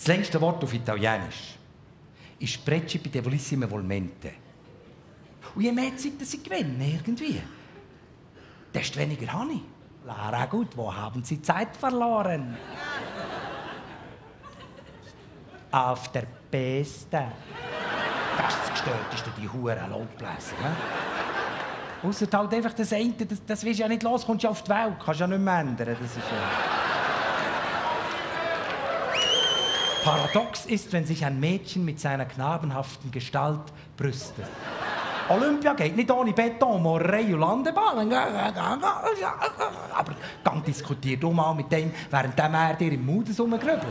längste Wort auf Italienisch ist Principe di Volissime Volmente. Und je mehr Zeit ich gewinne, irgendwie, desto weniger habe ich. Lara, gut, wo haben Sie Zeit verloren? Auf der Piste. Das ist das Gestörteste, die Huren Laubbläser. Ausser halt einfach das eine, das willst du ja nicht los, kommst ja auf die Welt, kannst ja nicht mehr ändern. Das ist ja... Paradox ist, wenn sich ein Mädchen mit seiner knabenhaften Gestalt brüstet. Olympia geht nicht ohne Beton, Moorerei und Landebahn. Aber gang diskutiert du mal mit dem, während er dir im Maudes rumgrübelt.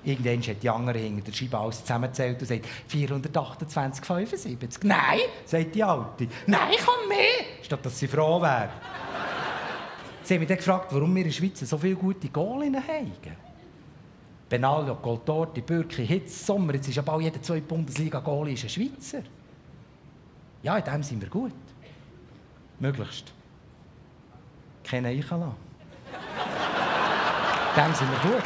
Irgendwann hat die andere hinter der Scheibe alles zusammengezählt und sagt 428,75. Nein, sagt die Alte. Nein, ich kann mehr. Statt dass sie froh wäre. Sie haben mich dann gefragt, warum wir in der Schweiz so viele gute Goalinnen haben. Benaglio, Coltorti, Bürki, Hitz, Sommer. Jetzt ist ja bald jeder 2 Bundesliga-Goalie ein Schweizer. Ja, in dem sind wir gut. Möglichst. Keinen einlassen. In dem sind wir gut.